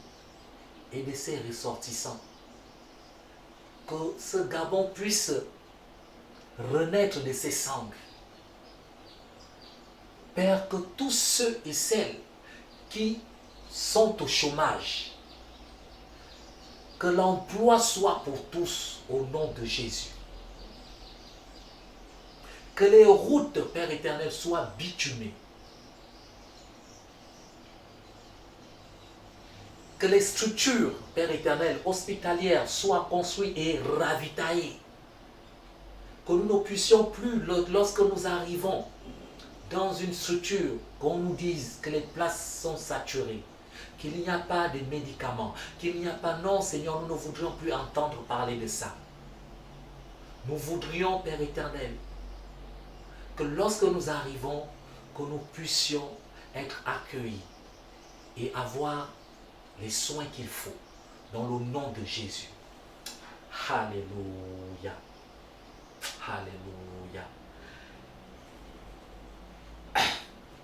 et de ses ressortissants. Que ce Gabon puisse renaître de ses cendres. Père, que tous ceux et celles qui sont au chômage, que l'emploi soit pour tous au nom de Jésus. Que les routes, Père éternel, soient bitumées. Que les structures, Père éternel, hospitalières soient construites et ravitaillées. Que nous ne puissions plus, lorsque nous arrivons dans une structure, qu'on nous dise que les places sont saturées, qu'il n'y a pas de médicaments, qu'il n'y a pas... Non, Seigneur, nous ne voudrions plus entendre parler de ça. Nous voudrions, Père éternel, que lorsque nous arrivons, que nous puissions être accueillis et avoir les soins qu'il faut, dans le nom de Jésus. Alléluia. Alléluia.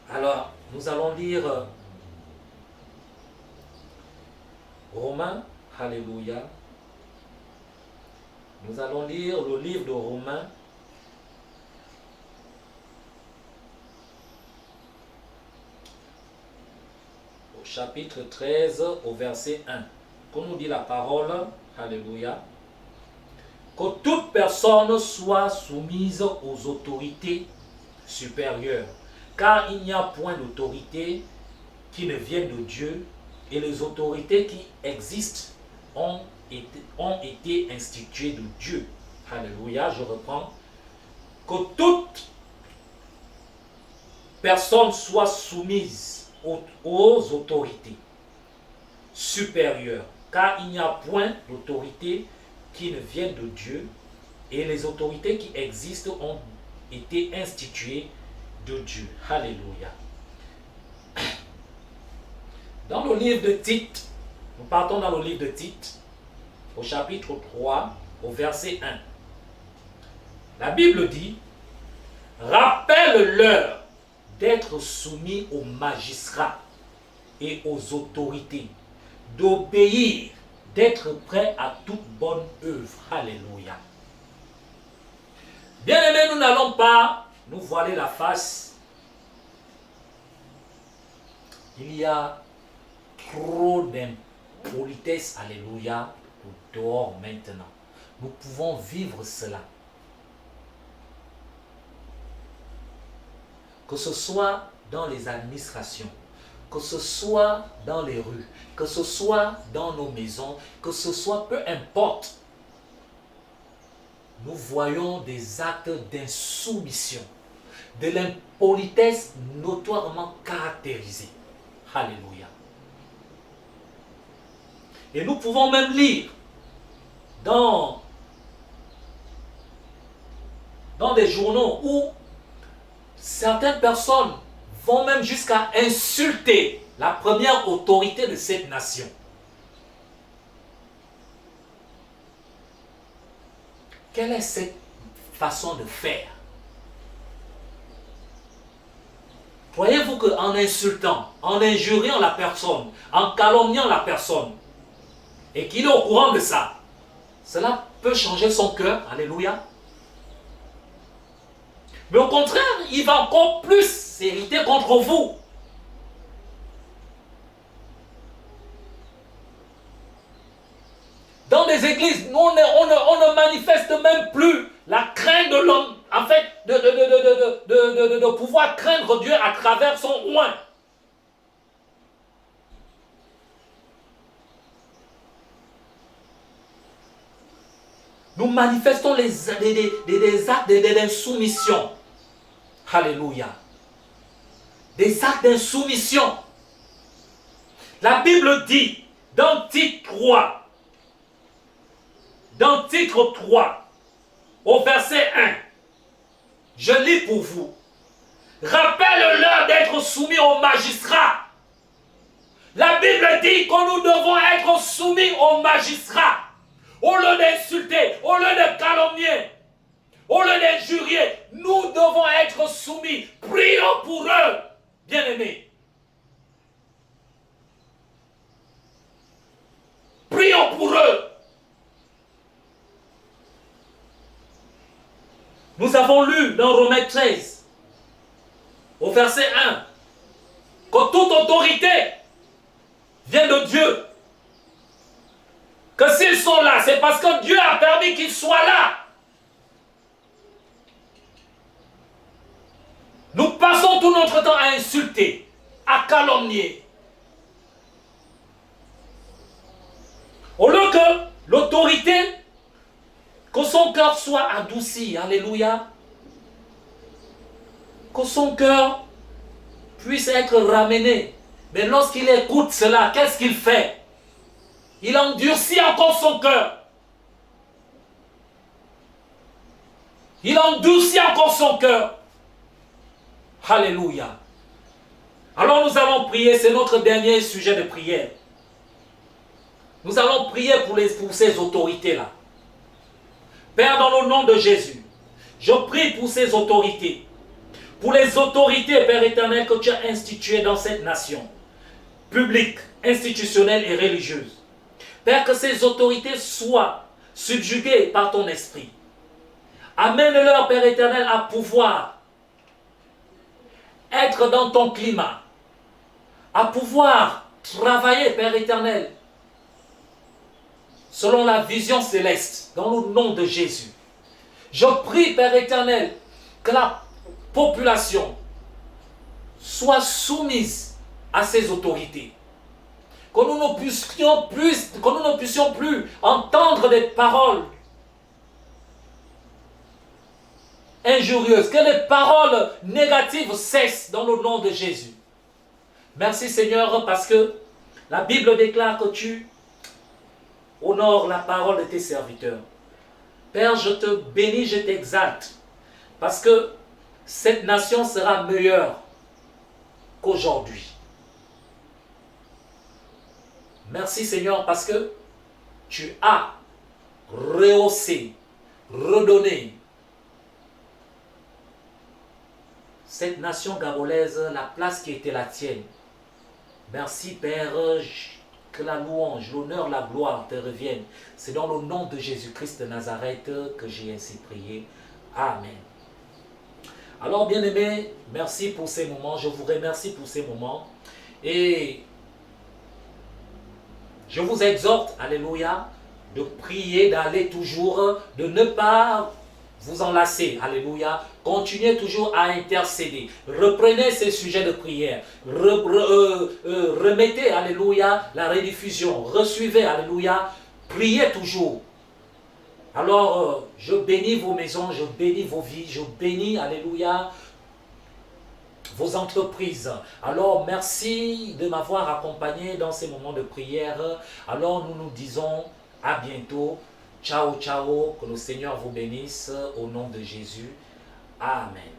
Alors, nous allons lire Romains. Alléluia. Nous allons lire le livre de Romains. Au chapitre 13, au verset 1. Qu'on nous dit la parole. Alléluia. Que toute personne soit soumise aux autorités supérieures. Car il n'y a point d'autorité qui ne vienne de Dieu, et les autorités qui existent ont été instituées de Dieu. Alléluia, je reprends. Que toute personne soit soumise aux autorités supérieures, car il n'y a point d'autorité qui ne vienne de Dieu, et les autorités qui existent ont été instituées de Dieu. Alléluia. Dans le livre de Tite, nous partons dans le livre de Tite, au chapitre 3, au verset 1. La Bible dit, « Rappelle-leur d'être soumis aux magistrats et aux autorités, d'obéir, d'être prêts à toute bonne œuvre. » Alléluia. Bien-aimés, nous n'allons pas nous voiler la face. Il y a trop d'impolitesse, alléluia, dehors maintenant. Nous pouvons vivre cela. Que ce soit dans les administrations, que ce soit dans les rues, que ce soit dans nos maisons, que ce soit, peu importe, nous voyons des actes d'insoumission, de l'impolitesse notoirement caractérisée. Alléluia. Et nous pouvons même lire dans des journaux où certaines personnes vont même jusqu'à insulter la première autorité de cette nation. Quelle est cette façon de faire? Croyez-vous qu'en insultant, en injuriant la personne, en calomniant la personne, et qu'il est au courant de ça, cela peut changer son cœur? Alléluia. Mais au contraire, il va encore plus s'irriter contre vous. Dans des églises, on ne manifeste même plus la crainte de l'homme, en fait, de pouvoir craindre Dieu à travers son oint. Nous manifestons des actes d'insoumission. Alléluia. Des actes d'insoumission. La Bible dit dans Tite 3, au verset 1, je lis pour vous. Rappelle-leur d'être soumis aux magistrats. La Bible dit que nous devons être soumis aux magistrats. Au lieu d'insulter, au lieu de calomnier, au lieu d'injurier, nous devons être soumis. Prions pour eux, bien-aimés. Prions pour eux. Nous avons lu dans Romains 13, au verset 1, que toute autorité vient de Dieu. Que s'ils sont là, c'est parce que Dieu a permis qu'ils soient là. Nous passons tout notre temps à insulter, à calomnier. Au lieu que l'autorité, que son cœur soit adouci, alléluia, que son cœur puisse être ramené. Mais lorsqu'il écoute cela, qu'est-ce qu'il fait? Il endurcit encore son cœur. Il endurcit encore son cœur. Alléluia. Alors nous allons prier, c'est notre dernier sujet de prière. Nous allons prier pour ces autorités-là. Père, dans le nom de Jésus, je prie pour ces autorités. Pour les autorités, Père éternel, que tu as instituées dans cette nation. Publique, institutionnelle et religieuse. Père, que ces autorités soient subjuguées par ton esprit. Amène-leur, Père éternel, à pouvoir être dans ton climat. À pouvoir travailler, Père éternel, selon la vision céleste, dans le nom de Jésus. Je prie, Père éternel, que la population soit soumise à ces autorités. Que nous ne puissions plus entendre des paroles injurieuses, que les paroles négatives cessent dans le nom de Jésus. Merci Seigneur, parce que la Bible déclare que tu honores la parole de tes serviteurs. Père, je te bénis, je t'exalte, parce que cette nation sera meilleure qu'aujourd'hui. Merci Seigneur, parce que tu as rehaussé, redonné cette nation gabolaise la place qui était la tienne. Merci Père, que la louange, l'honneur, la gloire te reviennent. C'est dans le nom de Jésus-Christ de Nazareth que j'ai ainsi prié. Amen. Alors bien-aimés, merci pour ces moments. Je vous remercie pour ces moments. Et je vous exhorte, alléluia, de prier, d'aller toujours, de ne pas vous enlacer, alléluia. Continuez toujours à intercéder. Reprenez ces sujets de prière. Remettez, alléluia, la rediffusion. Resuivez, alléluia. Priez toujours. Alors, je bénis vos maisons, je bénis vos vies, je bénis, alléluia, vos entreprises. Alors, merci de m'avoir accompagné dans ces moments de prière. Alors, nous nous disons à bientôt. Ciao, ciao. Que le Seigneur vous bénisse au nom de Jésus. Amen.